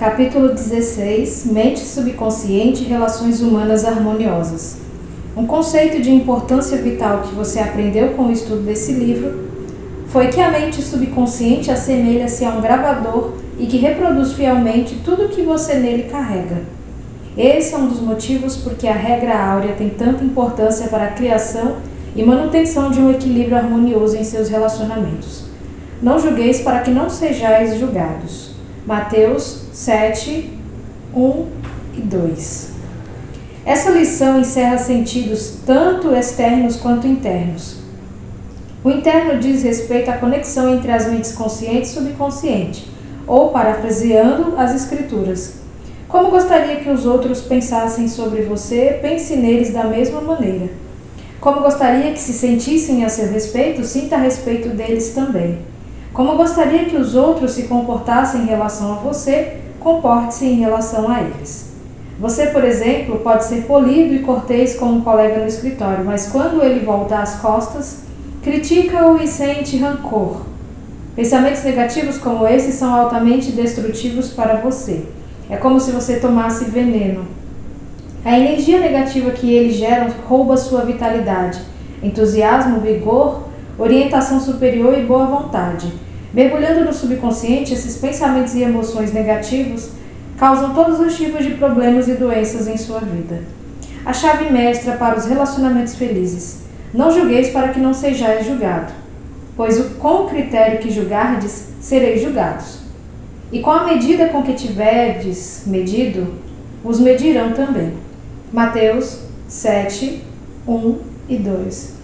Capítulo 16. Mente subconsciente e relações humanas harmoniosas. Um conceito de importância vital que você aprendeu com o estudo desse livro foi que a mente subconsciente assemelha-se a um gravador e que reproduz fielmente tudo o que você nele carrega. Esse é um dos motivos por que a regra áurea tem tanta importância para a criação e manutenção de um equilíbrio harmonioso em seus relacionamentos. Não julgueis para que não sejais julgados. Mateus 7, 1 e 2. Essa lição encerra sentidos tanto externos quanto internos. O interno diz respeito à conexão entre as mentes consciente e subconsciente, ou, parafraseando as escrituras: como gostaria que os outros pensassem sobre você, pense neles da mesma maneira. Como gostaria que se sentissem a seu respeito, sinta a respeito deles também. Como gostaria que os outros se comportassem em relação a você, comporte-se em relação a eles. Você, por exemplo, pode ser polido e cortês com um colega no escritório, mas quando ele volta as costas, critica-o e sente rancor. Pensamentos negativos como esses são altamente destrutivos para você. É como se você tomasse veneno. A energia negativa que eles geram rouba sua vitalidade, entusiasmo, vigor, orientação superior e boa vontade. Mergulhando no subconsciente, esses pensamentos e emoções negativos causam todos os tipos de problemas e doenças em sua vida. A chave mestra para os relacionamentos felizes: não julgueis para que não sejais julgado, pois com o critério que julgardes, sereis julgados. E com a medida com que tiverdes medido, os medirão também. Mateus 7, 1 e 2.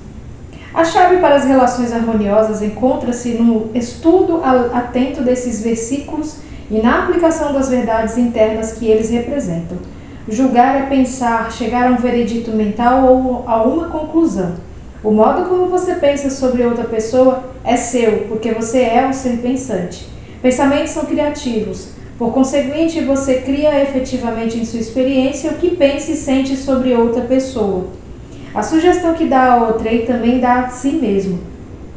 A chave para as relações harmoniosas encontra-se no estudo atento desses versículos e na aplicação das verdades internas que eles representam. Julgar é pensar, chegar a um veredito mental ou a uma conclusão. O modo como você pensa sobre outra pessoa é seu, porque você é um ser pensante. Pensamentos são criativos. Por conseguinte, você cria efetivamente em sua experiência o que pensa e sente sobre outra pessoa. A sugestão que dá a outra e também dá a si mesmo,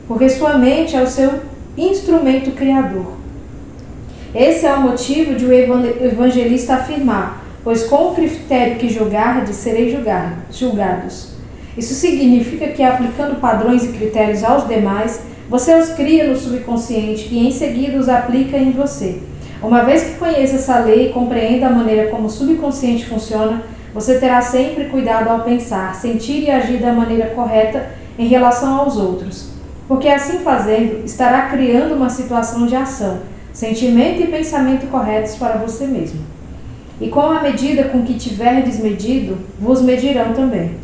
porque sua mente é o seu instrumento criador. Esse é o motivo de o evangelista afirmar: pois com o critério que julgardes, sereis julgados. Isso significa que, aplicando padrões e critérios aos demais, você os cria no subconsciente e em seguida os aplica em você. Uma vez que conheça essa lei e compreenda a maneira como o subconsciente funciona, você terá sempre cuidado ao pensar, sentir e agir da maneira correta em relação aos outros, porque assim fazendo, estará criando uma situação de ação, sentimento e pensamento corretos para você mesmo. E com a medida com que tiverdes medido, vos medirão também.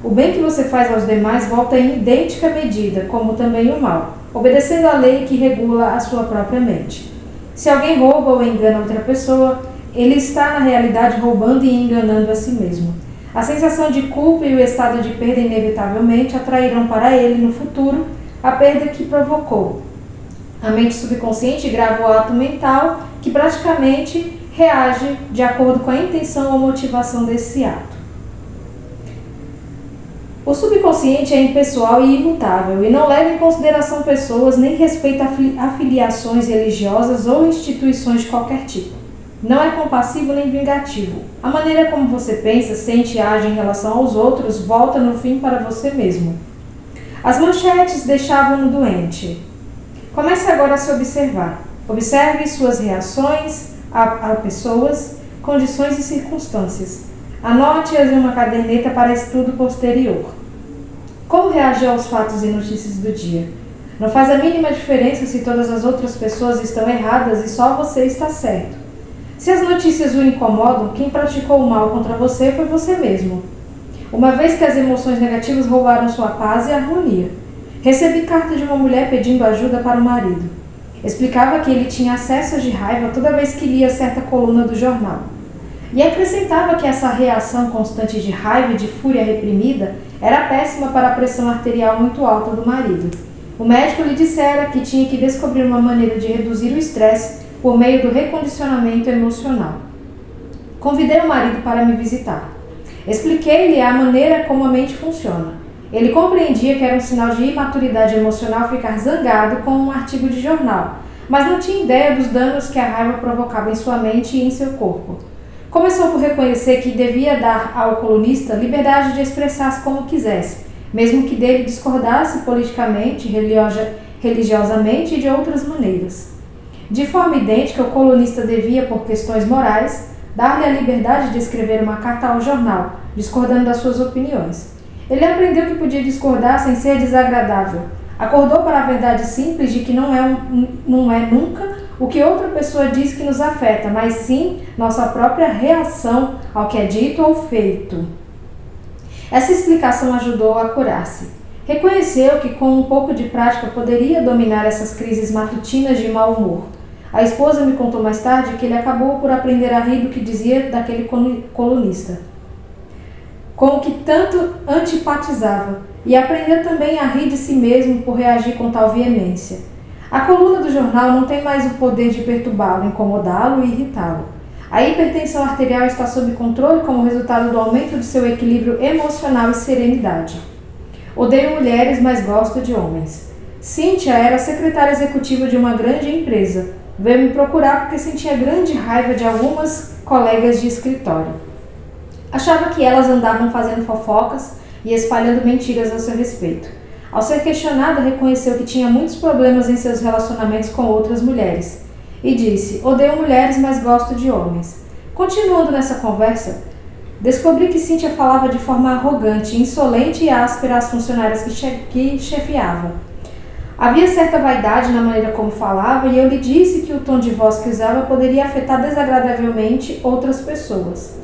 O bem que você faz aos demais volta em idêntica medida, como também o mal, obedecendo à lei que regula a sua própria mente. Se alguém rouba ou engana outra pessoa, ele está, na realidade, roubando e enganando a si mesmo. A sensação de culpa e o estado de perda inevitavelmente atrairão para ele, no futuro, a perda que provocou. A mente subconsciente grava o ato mental que praticamente reage de acordo com a intenção ou motivação desse ato. O subconsciente é impessoal e imutável e não leva em consideração pessoas nem respeita afiliações religiosas ou instituições de qualquer tipo. Não é compassivo nem vingativo. A maneira como você pensa, sente e age em relação aos outros volta no fim para você mesmo. As manchetes deixavam-no doente. Comece agora a se observar. Observe suas reações a pessoas, condições e circunstâncias. Anote-as em uma caderneta para estudo posterior. Como reagir aos fatos e notícias do dia? Não faz a mínima diferença se todas as outras pessoas estão erradas e só você está certo. Se as notícias o incomodam, quem praticou o mal contra você foi você mesmo. Uma vez que as emoções negativas roubaram sua paz e harmonia. Recebi carta de uma mulher pedindo ajuda para o marido. Explicava que ele tinha acessos de raiva toda vez que lia certa coluna do jornal. E acrescentava que essa reação constante de raiva e de fúria reprimida era péssima para a pressão arterial muito alta do marido. O médico lhe dissera que tinha que descobrir uma maneira de reduzir o estresse por meio do recondicionamento emocional. Convidei o marido para me visitar. Expliquei-lhe a maneira como a mente funciona. Ele compreendia que era um sinal de imaturidade emocional ficar zangado com um artigo de jornal, mas não tinha ideia dos danos que a raiva provocava em sua mente e em seu corpo. Começou por reconhecer que devia dar ao colunista liberdade de expressar-se como quisesse, mesmo que dele discordasse politicamente, religiosamente e de outras maneiras. De forma idêntica, o colunista devia, por questões morais, dar-lhe a liberdade de escrever uma carta ao jornal, discordando das suas opiniões. Ele aprendeu que podia discordar sem ser desagradável. Acordou para a verdade simples de que não é nunca o que outra pessoa diz que nos afeta, mas sim nossa própria reação ao que é dito ou feito. Essa explicação ajudou a curar-se. Reconheceu que com um pouco de prática poderia dominar essas crises matutinas de mau humor. A esposa me contou mais tarde que ele acabou por aprender a rir do que dizia daquele colunista, com o que tanto antipatizava, e aprendeu também a rir de si mesmo por reagir com tal veemência. A coluna do jornal não tem mais o poder de perturbá-lo, incomodá-lo e irritá-lo. A hipertensão arterial está sob controle como resultado do aumento de seu equilíbrio emocional e serenidade. Odeio mulheres, mas gosto de homens. Cíntia era secretária executiva de uma grande empresa. Veio me procurar porque sentia grande raiva de algumas colegas de escritório. Achava que elas andavam fazendo fofocas e espalhando mentiras a seu respeito. Ao ser questionada, reconheceu que tinha muitos problemas em seus relacionamentos com outras mulheres. E disse: odeio mulheres, mas gosto de homens. Continuando nessa conversa, descobri que Cíntia falava de forma arrogante, insolente e áspera às funcionárias que chefiava. Havia certa vaidade na maneira como falava e eu lhe disse que o tom de voz que usava poderia afetar desagradavelmente outras pessoas.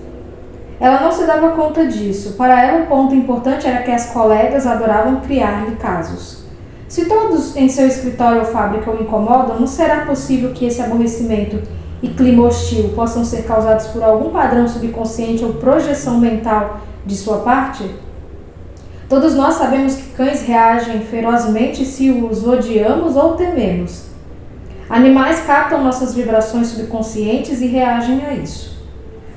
Ela não se dava conta disso. Para ela, o ponto importante era que as colegas adoravam criar-lhe casos. Se todos em seu escritório ou fábrica o incomodam, não será possível que esse aborrecimento e clima hostil possam ser causados por algum padrão subconsciente ou projeção mental de sua parte? Todos nós sabemos que cães reagem ferozmente se os odiamos ou tememos. Animais captam nossas vibrações subconscientes e reagem a isso.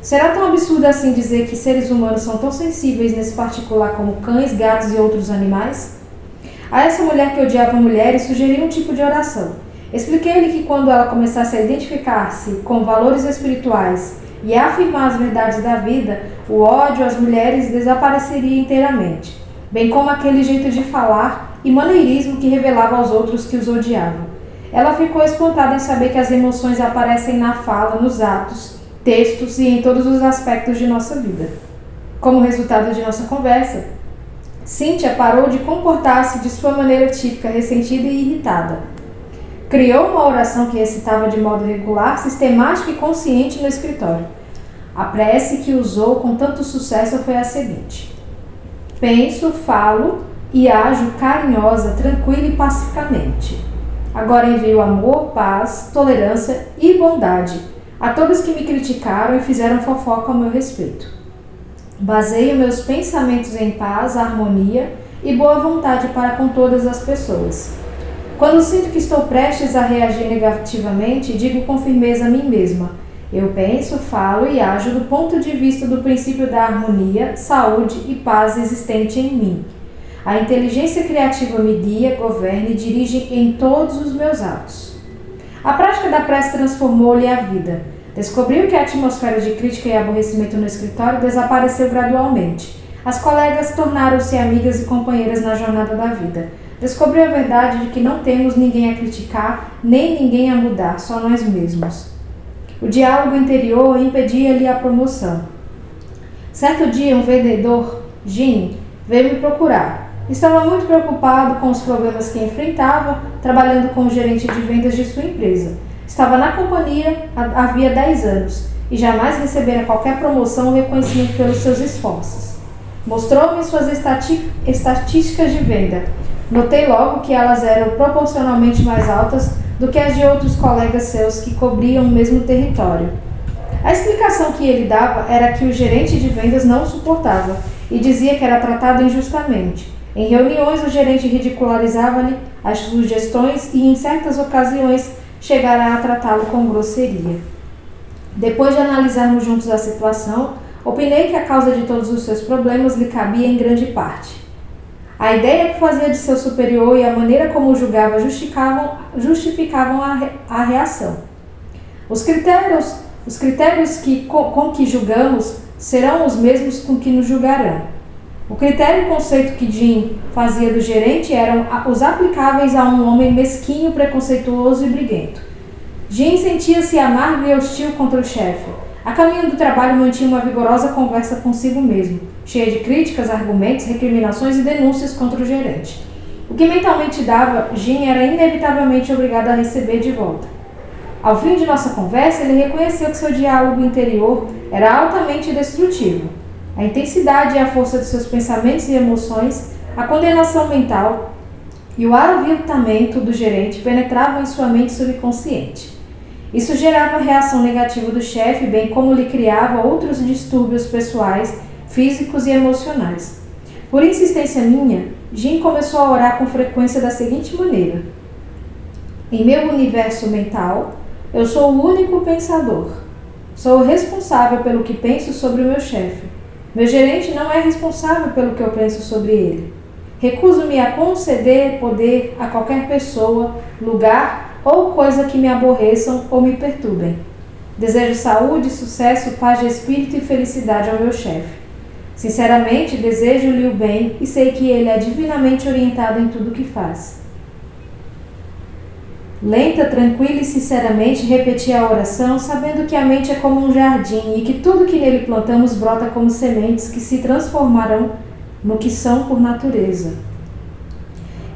Será tão absurdo assim dizer que seres humanos são tão sensíveis nesse particular como cães, gatos e outros animais? A essa mulher que odiava mulheres, sugeri um tipo de oração. Expliquei-lhe que quando ela começasse a identificar-se com valores espirituais e a afirmar as verdades da vida, o ódio às mulheres desapareceria inteiramente, bem como aquele jeito de falar e maneirismo que revelava aos outros que os odiavam. Ela ficou espantada em saber que as emoções aparecem na fala, nos atos, textos e em todos os aspectos de nossa vida. Como resultado de nossa conversa, Cíntia parou de comportar-se de sua maneira típica, ressentida e irritada. Criou uma oração que recitava de modo regular, sistemático e consciente no escritório. A prece que usou com tanto sucesso foi a seguinte: penso, falo e ajo carinhosa, tranquila e pacificamente. Agora envio amor, paz, tolerância e bondade a todos que me criticaram e fizeram fofoca ao meu respeito. Baseio meus pensamentos em paz, harmonia e boa vontade para com todas as pessoas. Quando sinto que estou prestes a reagir negativamente, digo com firmeza a mim mesma: eu penso, falo e ajo do ponto de vista do princípio da harmonia, saúde e paz existente em mim. A inteligência criativa me guia, governa e dirige em todos os meus atos. A prática da prece transformou-lhe a vida. Descobriu que a atmosfera de crítica e aborrecimento no escritório desapareceu gradualmente. As colegas tornaram-se amigas e companheiras na jornada da vida. Descobriu a verdade de que não temos ninguém a criticar, nem ninguém a mudar, só nós mesmos. O diálogo interior impedia-lhe a promoção. Certo dia, um vendedor, Jim, veio me procurar. Estava muito preocupado com os problemas que enfrentava, trabalhando como gerente de vendas de sua empresa. Estava na companhia havia 10 anos e jamais recebera qualquer promoção ou reconhecimento pelos seus esforços. Mostrou-me suas estatísticas de venda. Notei logo que elas eram proporcionalmente mais altas do que as de outros colegas seus que cobriam o mesmo território. A explicação que ele dava era que o gerente de vendas não o suportava e dizia que era tratado injustamente. Em reuniões, o gerente ridicularizava-lhe as sugestões e, em certas ocasiões, chegara a tratá-lo com grosseria. Depois de analisarmos juntos a situação, opinei que a causa de todos os seus problemas lhe cabia em grande parte. A ideia que fazia de seu superior e a maneira como o julgava justificavam a reação. Os critérios com que julgamos serão os mesmos com que nos julgarão. O critério e conceito que Jim fazia do gerente eram os aplicáveis a um homem mesquinho, preconceituoso e briguento. Jim sentia-se amargo e hostil contra o chefe. A caminho do trabalho mantinha uma vigorosa conversa consigo mesmo, cheia de críticas, argumentos, recriminações e denúncias contra o gerente. O que mentalmente dava, Jim era inevitavelmente obrigado a receber de volta. Ao fim de nossa conversa, ele reconheceu que seu diálogo interior era altamente destrutivo. A intensidade e a força de seus pensamentos e emoções, a condenação mental e o aviltamento do gerente penetravam em sua mente subconsciente. Isso gerava a reação negativa do chefe, bem como lhe criava outros distúrbios pessoais, físicos e emocionais. Por insistência minha, Jim começou a orar com frequência da seguinte maneira: em meu universo mental, eu sou o único pensador. Sou o responsável pelo que penso sobre o meu chefe. Meu gerente não é responsável pelo que eu penso sobre ele. Recuso-me a conceder poder a qualquer pessoa, lugar ou coisa que me aborreçam ou me perturbem. Desejo saúde, sucesso, paz de espírito e felicidade ao meu chefe. Sinceramente, desejo-lhe o bem e sei que ele é divinamente orientado em tudo o que faz. Lenta, tranquila e sinceramente repetia a oração, sabendo que a mente é como um jardim e que tudo que nele plantamos brota como sementes que se transformarão no que são por natureza.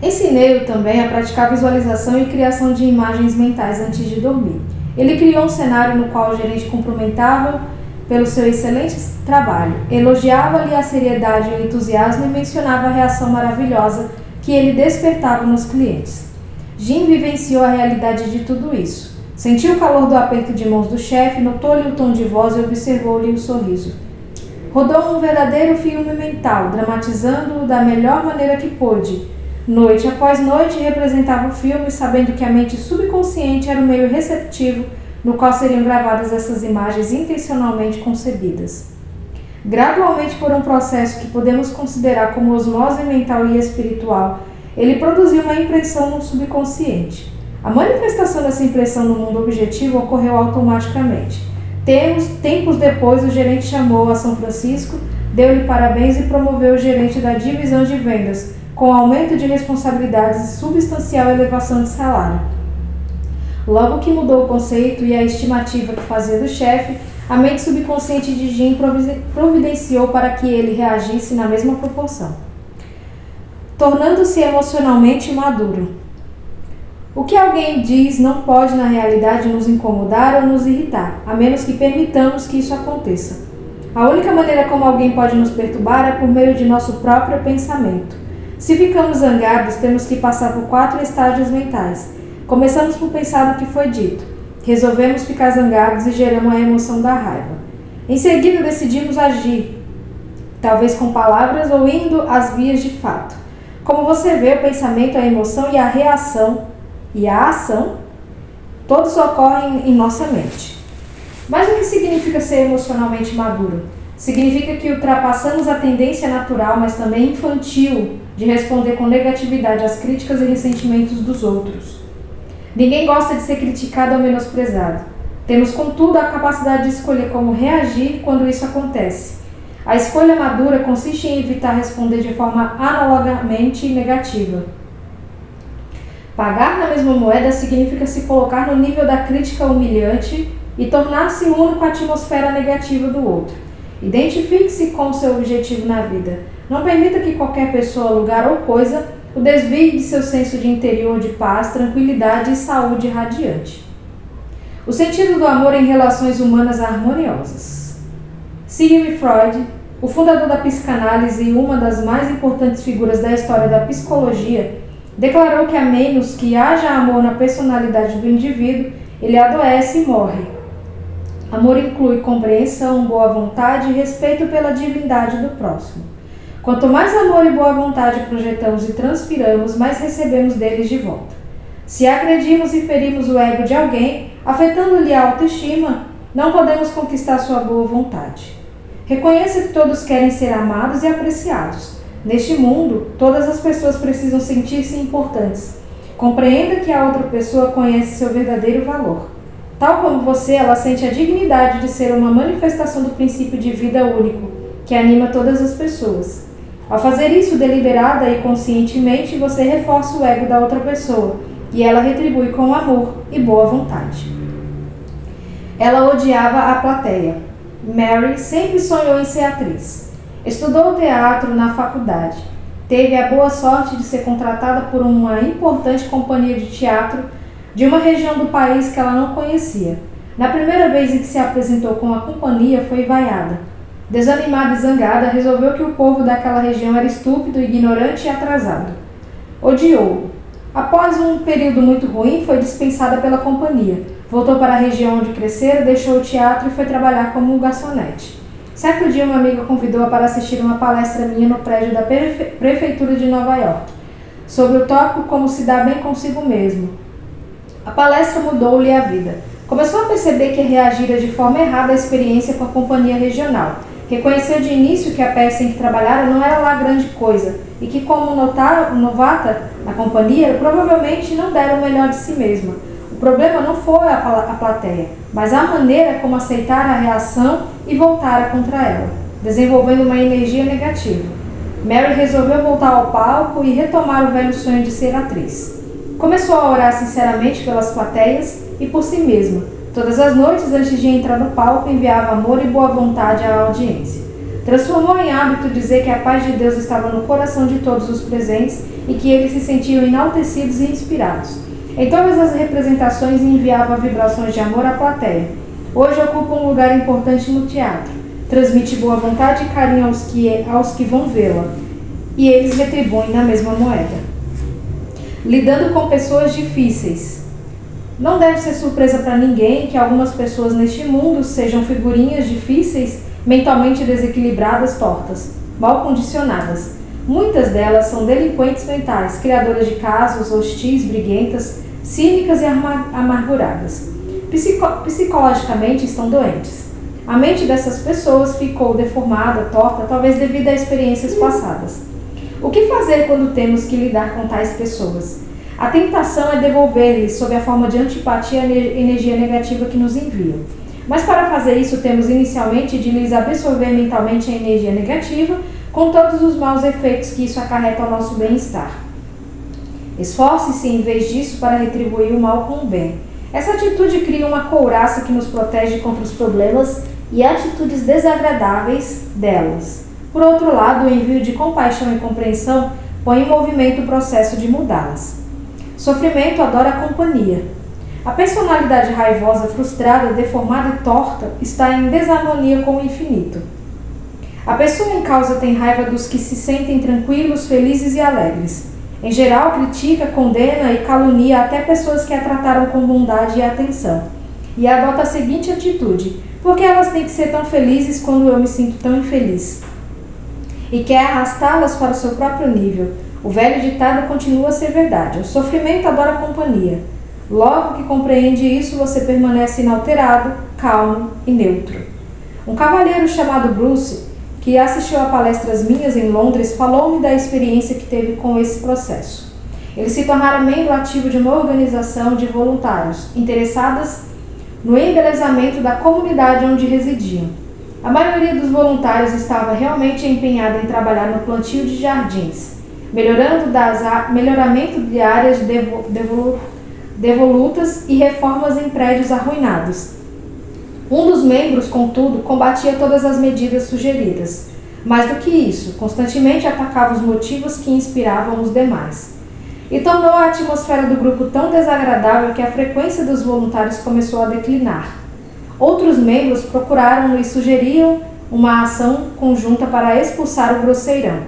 Ensinei-o também a praticar visualização e criação de imagens mentais antes de dormir. Ele criou um cenário no qual o gerente cumprimentava pelo seu excelente trabalho, elogiava-lhe a seriedade e o entusiasmo e mencionava a reação maravilhosa que ele despertava nos clientes. Jim vivenciou a realidade de tudo isso. Sentiu o calor do aperto de mãos do chefe, notou-lhe o tom de voz e observou-lhe o sorriso. Rodou um verdadeiro filme mental, dramatizando-o da melhor maneira que pôde. Noite após noite representava o filme, sabendo que a mente subconsciente era o meio receptivo no qual seriam gravadas essas imagens intencionalmente concebidas. Gradualmente, por um processo que podemos considerar como osmose mental e espiritual, ele produziu uma impressão no subconsciente. A manifestação dessa impressão no mundo objetivo ocorreu automaticamente. Tempos depois, o gerente chamou a São Francisco, deu-lhe parabéns e promoveu o gerente da divisão de vendas, com aumento de responsabilidades e substancial elevação de salário. Logo que mudou o conceito e a estimativa que fazia do chefe, a mente subconsciente de Jim providenciou para que ele reagisse na mesma proporção, tornando-se emocionalmente maduro. O que alguém diz não pode, na realidade, nos incomodar ou nos irritar, a menos que permitamos que isso aconteça. A única maneira como alguém pode nos perturbar é por meio de nosso próprio pensamento. Se ficamos zangados, temos que passar por 4 estágios mentais. Começamos por pensar no que foi dito. Resolvemos ficar zangados e geramos a emoção da raiva. Em seguida, decidimos agir, talvez com palavras ou indo às vias de fato. Como você vê, o pensamento, a emoção e a reação e a ação, todos ocorrem em nossa mente. Mas o que significa ser emocionalmente maduro? Significa que ultrapassamos a tendência natural, mas também infantil, de responder com negatividade às críticas e ressentimentos dos outros. Ninguém gosta de ser criticado ou menosprezado. Temos, contudo, a capacidade de escolher como reagir quando isso acontece. A escolha madura consiste em evitar responder de forma analogamente negativa. Pagar na mesma moeda significa se colocar no nível da crítica humilhante e tornar-se uno com a atmosfera negativa do outro. Identifique-se com seu objetivo na vida. Não permita que qualquer pessoa, lugar ou coisa o desvie de seu senso de interior de paz, tranquilidade e saúde radiante. O sentido do amor em relações humanas harmoniosas. Sigmund Freud, o fundador da psicanálise e uma das mais importantes figuras da história da psicologia, declarou que a menos que haja amor na personalidade do indivíduo, ele adoece e morre. Amor inclui compreensão, boa vontade e respeito pela divindade do próximo. Quanto mais amor e boa vontade projetamos e transpiramos, mais recebemos deles de volta. Se agredirmos e ferimos o ego de alguém, afetando-lhe a autoestima, não podemos conquistar sua boa vontade. Reconheça que todos querem ser amados e apreciados. Neste mundo, todas as pessoas precisam sentir-se importantes. Compreenda que a outra pessoa conhece seu verdadeiro valor. Tal como você, ela sente a dignidade de ser uma manifestação do princípio de vida único, que anima todas as pessoas. Ao fazer isso deliberada e conscientemente, você reforça o ego da outra pessoa, e ela retribui com amor e boa vontade. Ela odiava a plateia. Mary sempre sonhou em ser atriz. Estudou teatro na faculdade. Teve a boa sorte de ser contratada por uma importante companhia de teatro de uma região do país que ela não conhecia. Na primeira vez em que se apresentou com a companhia, foi vaiada. Desanimada e zangada, resolveu que o povo daquela região era estúpido, ignorante e atrasado. Odiou-o. Após um período muito ruim, foi dispensada pela companhia. Voltou para a região onde crescera, deixou o teatro e foi trabalhar como garçonete. Certo dia, uma amiga convidou-a para assistir uma palestra minha no prédio da Prefeitura de Nova York, sobre o tópico como se dar bem consigo mesmo. A palestra mudou-lhe a vida. Começou a perceber que reagira de forma errada à experiência com a companhia regional. Reconheceu de início que a peça em que trabalhara não era lá grande coisa e que, como novata na companhia, provavelmente não dera o melhor de si mesma. O problema não foi a plateia, mas a maneira como aceitar a reação e voltara contra ela, desenvolvendo uma energia negativa. Mary resolveu voltar ao palco e retomar o velho sonho de ser atriz. Começou a orar sinceramente pelas plateias e por si mesma. Todas as noites, antes de entrar no palco, enviava amor e boa vontade à audiência. Transformou em hábito dizer que a paz de Deus estava no coração de todos os presentes e que eles se sentiam enaltecidos e inspirados. Em todas as representações, enviava vibrações de amor à plateia. Hoje ocupa um lugar importante no teatro. Transmite boa vontade e carinho aos que vão vê-la, e eles retribuem na mesma moeda. Lidando com pessoas difíceis. Não deve ser surpresa para ninguém que algumas pessoas neste mundo sejam figurinhas difíceis, mentalmente desequilibradas, tortas, mal condicionadas. Muitas delas são delinquentes mentais, criadoras de casos, hostis, briguentas, cínicas e amarguradas. Psicologicamente estão doentes. A mente dessas pessoas ficou deformada, torta, talvez devido a experiências passadas. O que fazer quando temos que lidar com tais pessoas? A tentação é devolver-lhes, sob a forma de antipatia, a energia negativa que nos enviam. Mas para fazer isso, temos inicialmente de lhes absorver mentalmente a energia negativa, com todos os maus efeitos que isso acarreta ao nosso bem-estar. Esforce-se, em vez disso, para retribuir o mal com o bem. Essa atitude cria uma couraça que nos protege contra os problemas e atitudes desagradáveis delas. Por outro lado, o envio de compaixão e compreensão põe em movimento o processo de mudá-las. Sofrimento adora a companhia. A personalidade raivosa, frustrada, deformada e torta está em desarmonia com o infinito. A pessoa em causa tem raiva dos que se sentem tranquilos, felizes e alegres. Em geral, critica, condena e calunia até pessoas que a trataram com bondade e atenção. E adota a seguinte atitude: por que elas têm que ser tão felizes quando eu me sinto tão infeliz? E quer arrastá-las para o seu próprio nível. O velho ditado continua a ser verdade: o sofrimento adora a companhia. Logo que compreende isso, você permanece inalterado, calmo e neutro. Um cavalheiro chamado Bruce, que assistiu a palestras minhas em Londres, falou-me da experiência que teve com esse processo. Ele se tornara membro ativo de uma organização de voluntários interessadas no embelezamento da comunidade onde residiam. A maioria dos voluntários estava realmente empenhada em trabalhar no plantio de jardins, melhoramento de áreas devolutas e reformas em prédios arruinados. Um dos membros, contudo, combatia todas as medidas sugeridas. Mais do que isso, constantemente atacava os motivos que inspiravam os demais. E tornou a atmosfera do grupo tão desagradável que a frequência dos voluntários começou a declinar. Outros membros procuraram e sugeriam uma ação conjunta para expulsar o grosseirão.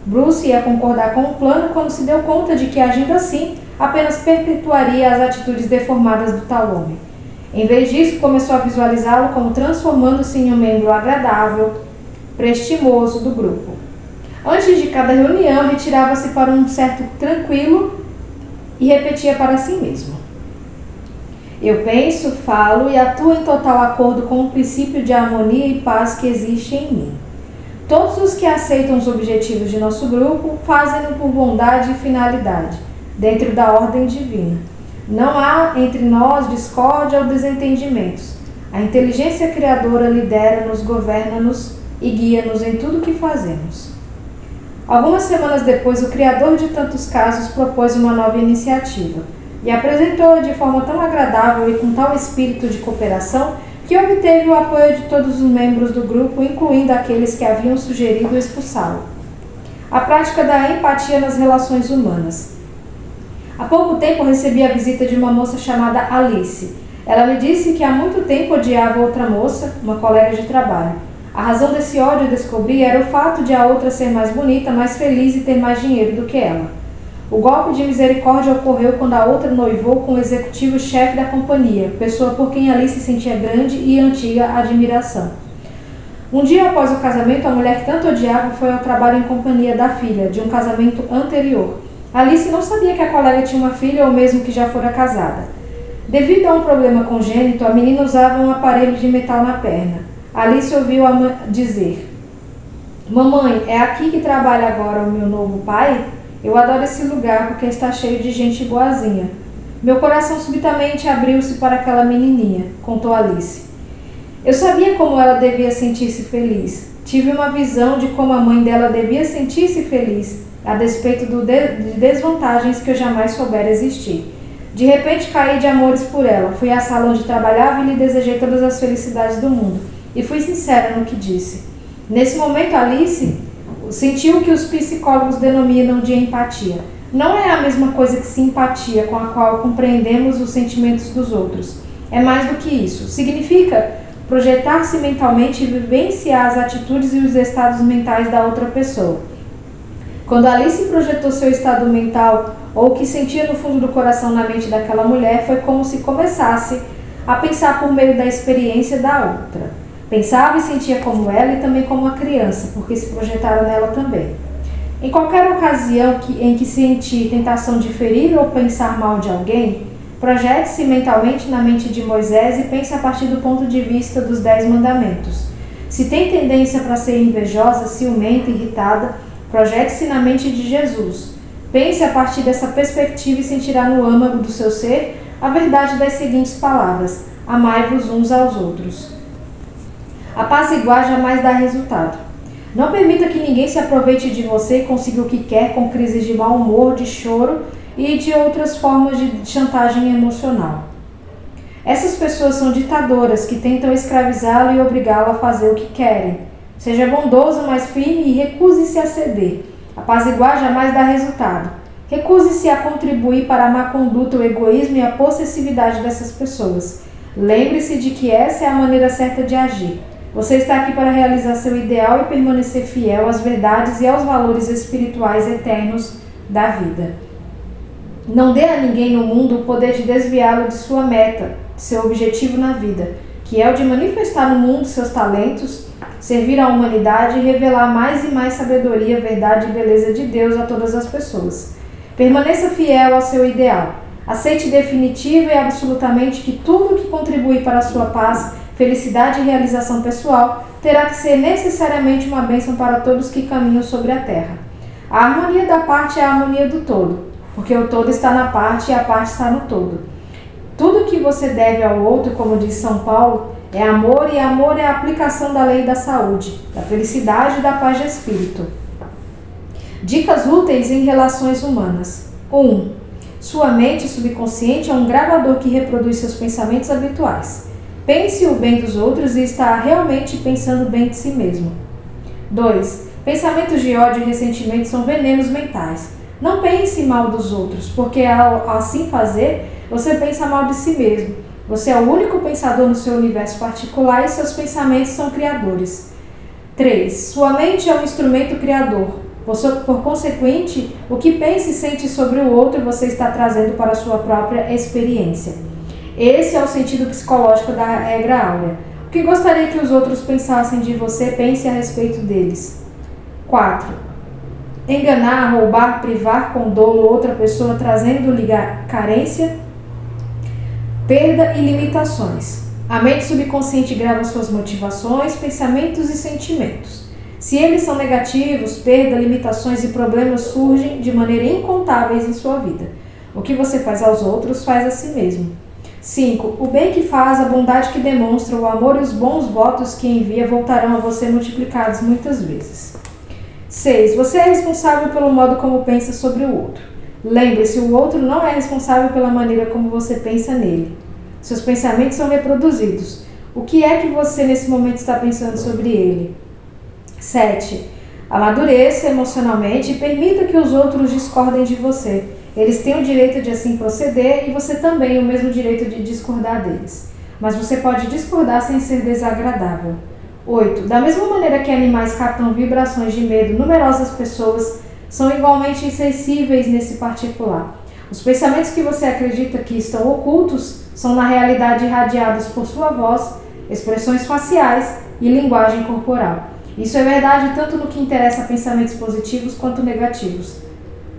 Bruce ia concordar com o plano quando se deu conta de que, agindo assim, apenas perpetuaria as atitudes deformadas do tal homem. Em vez disso, começou a visualizá-lo como transformando-se em um membro agradável, prestimoso do grupo. Antes de cada reunião, retirava-se para um certo tranquilo e repetia para si mesmo: eu penso, falo e atuo em total acordo com o princípio de harmonia e paz que existe em mim. Todos os que aceitam os objetivos de nosso grupo fazem-no por bondade e finalidade, dentro da ordem divina. Não há entre nós discórdia ou desentendimentos. A inteligência criadora lidera-nos, governa-nos e guia-nos em tudo o que fazemos. Algumas semanas depois, o criador de tantos casos propôs uma nova iniciativa e apresentou-a de forma tão agradável e com tal espírito de cooperação que obteve o apoio de todos os membros do grupo, incluindo aqueles que haviam sugerido expulsá-lo. A prática da empatia nas relações humanas. Há pouco tempo recebi a visita de uma moça chamada Alice. Ela me disse que há muito tempo odiava outra moça, uma colega de trabalho. A razão desse ódio, descobri, era o fato de a outra ser mais bonita, mais feliz e ter mais dinheiro do que ela. O golpe de misericórdia ocorreu quando a outra noivou com o executivo-chefe da companhia, pessoa por quem Alice sentia grande e antiga admiração. Um dia após o casamento, a mulher que tanto odiava foi ao trabalho em companhia da filha, de um casamento anterior. Alice não sabia que a colega tinha uma filha ou mesmo que já fora casada. Devido a um problema congênito, a menina usava um aparelho de metal na perna. Alice ouviu a dizer: "Mamãe, é aqui que trabalha agora o meu novo pai? Eu adoro esse lugar porque está cheio de gente boazinha." Meu coração subitamente abriu-se para aquela menininha, contou Alice. Eu sabia como ela devia sentir-se feliz. Tive uma visão de como a mãe dela devia sentir-se feliz, a despeito de desvantagens que eu jamais soubera existir. De repente caí de amores por ela. Fui à sala onde trabalhava e lhe desejei todas as felicidades do mundo. E fui sincera no que disse. Nesse momento, Alice sentiu o que os psicólogos denominam de empatia. Não é a mesma coisa que simpatia, com a qual compreendemos os sentimentos dos outros. É mais do que isso. Significa projetar-se mentalmente e vivenciar as atitudes e os estados mentais da outra pessoa. Quando Alice projetou seu estado mental ou o que sentia no fundo do coração na mente daquela mulher, foi como se começasse a pensar por meio da experiência da outra. Pensava e sentia como ela e também como a criança, porque se projetaram nela também. Em qualquer ocasião em que sentir tentação de ferir ou pensar mal de alguém, projete-se mentalmente na mente de Moisés e pense a partir do ponto de vista dos 10 mandamentos. Se tem tendência para ser invejosa, ciumenta, irritada, projete-se na mente de Jesus. Pense a partir dessa perspectiva e sentirá no âmago do seu ser a verdade das seguintes palavras: amai-vos uns aos outros. Apaziguar jamais dá resultado. Não permita que ninguém se aproveite de você e consiga o que quer com crises de mau humor, de choro e de outras formas de chantagem emocional. Essas pessoas são ditadoras que tentam escravizá-lo e obrigá-lo a fazer o que querem. Seja bondoso, mas firme e recuse-se a ceder. Apaziguar jamais dá resultado. Recuse-se a contribuir para a má conduta, o egoísmo e a possessividade dessas pessoas. Lembre-se de que essa é a maneira certa de agir. Você está aqui para realizar seu ideal e permanecer fiel às verdades e aos valores espirituais eternos da vida. Não dê a ninguém no mundo o poder de desviá-lo de sua meta, de seu objetivo na vida, que é o de manifestar no mundo seus talentos, servir à humanidade e revelar mais e mais sabedoria, verdade e beleza de Deus a todas as pessoas. Permaneça fiel ao seu ideal. Aceite definitiva e absolutamente que tudo que contribui para a sua paz, felicidade e realização pessoal terá que ser necessariamente uma bênção para todos que caminham sobre a terra. A harmonia da parte é a harmonia do todo, porque o todo está na parte e a parte está no todo. Tudo que você deve ao outro, como diz São Paulo, é amor, e amor é a aplicação da lei da saúde, da felicidade e da paz de espírito. Dicas úteis em relações humanas. 1. Sua mente subconsciente é um gravador que reproduz seus pensamentos habituais. Pense o bem dos outros e está realmente pensando bem de si mesmo. 2. Pensamentos de ódio e ressentimento são venenos mentais. Não pense mal dos outros, porque ao assim fazer, você pensa mal de si mesmo. Você é o único pensador no seu universo particular e seus pensamentos são criadores. 3. Sua mente é um instrumento criador. Por consequente, o que pensa e sente sobre o outro você está trazendo para a sua própria experiência. Esse é o sentido psicológico da regra áurea. O que gostaria que os outros pensassem de você, pense a respeito deles. 4. Enganar, roubar, privar com dolo outra pessoa, trazendo-lhe carência, perda e limitações. A mente subconsciente grava suas motivações, pensamentos e sentimentos. Se eles são negativos, perda, limitações e problemas surgem de maneira incontáveis em sua vida. O que você faz aos outros, faz a si mesmo. 5. O bem que faz, a bondade que demonstra, o amor e os bons votos que envia voltarão a você multiplicados muitas vezes. 6. Você é responsável pelo modo como pensa sobre o outro. Lembre-se, o outro não é responsável pela maneira como você pensa nele. Seus pensamentos são reproduzidos. O que é que você nesse momento está pensando sobre ele? 7. Amadureça emocionalmente e permita que os outros discordem de você. Eles têm o direito de assim proceder e você também o mesmo direito de discordar deles. Mas você pode discordar sem ser desagradável. 8. Da mesma maneira que animais captam vibrações de medo, numerosas pessoas são igualmente insensíveis nesse particular. Os pensamentos que você acredita que estão ocultos são na realidade irradiados por sua voz, expressões faciais e linguagem corporal. Isso é verdade tanto no que interessa a pensamentos positivos quanto negativos.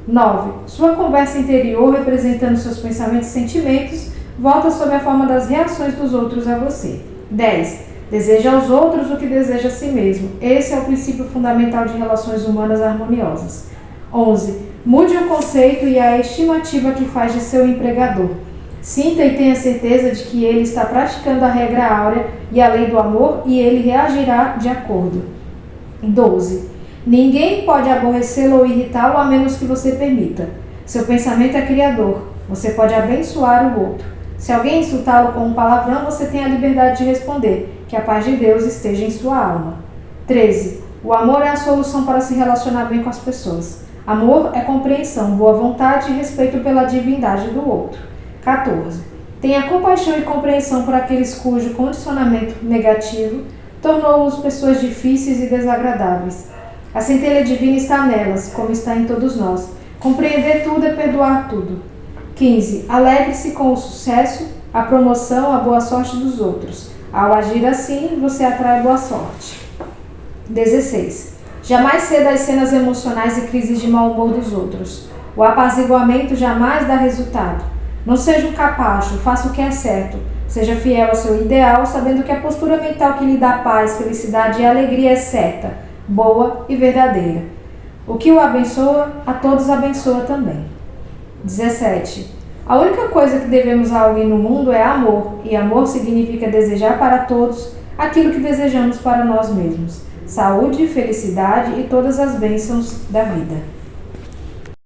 9. Sua conversa interior, representando seus pensamentos e sentimentos, volta sob a forma das reações dos outros a você. 10. Deseja aos outros o que deseja a si mesmo. Esse é o princípio fundamental de relações humanas harmoniosas. 11. Mude o conceito e a estimativa que faz de seu empregador. Sinta e tenha certeza de que ele está praticando a regra áurea e a lei do amor e ele reagirá de acordo. 12. Ninguém pode aborrecê-lo ou irritá-lo a menos que você permita. Seu pensamento é criador. Você pode abençoar o outro. Se alguém insultá-lo com um palavrão, você tem a liberdade de responder: que a paz de Deus esteja em sua alma. 13. O amor é a solução para se relacionar bem com as pessoas. Amor é compreensão, boa vontade e respeito pela divindade do outro. 14. Tenha compaixão e compreensão por aqueles cujo condicionamento negativo tornou-os pessoas difíceis e desagradáveis. A centelha divina está nelas, como está em todos nós. Compreender tudo é perdoar tudo. 15. Alegre-se com o sucesso, a promoção, a boa sorte dos outros. Ao agir assim, você atrai boa sorte. 16. Jamais ceda às cenas emocionais e crises de mau humor dos outros. O apaziguamento jamais dá resultado. Não seja um capacho, faça o que é certo. Seja fiel ao seu ideal, sabendo que a postura mental que lhe dá paz, felicidade e alegria é certa, boa e verdadeira. O que o abençoa, a todos abençoa também. 17. A única coisa que devemos a alguém no mundo é amor, e amor significa desejar para todos aquilo que desejamos para nós mesmos. Saúde, felicidade e todas as bênçãos da vida.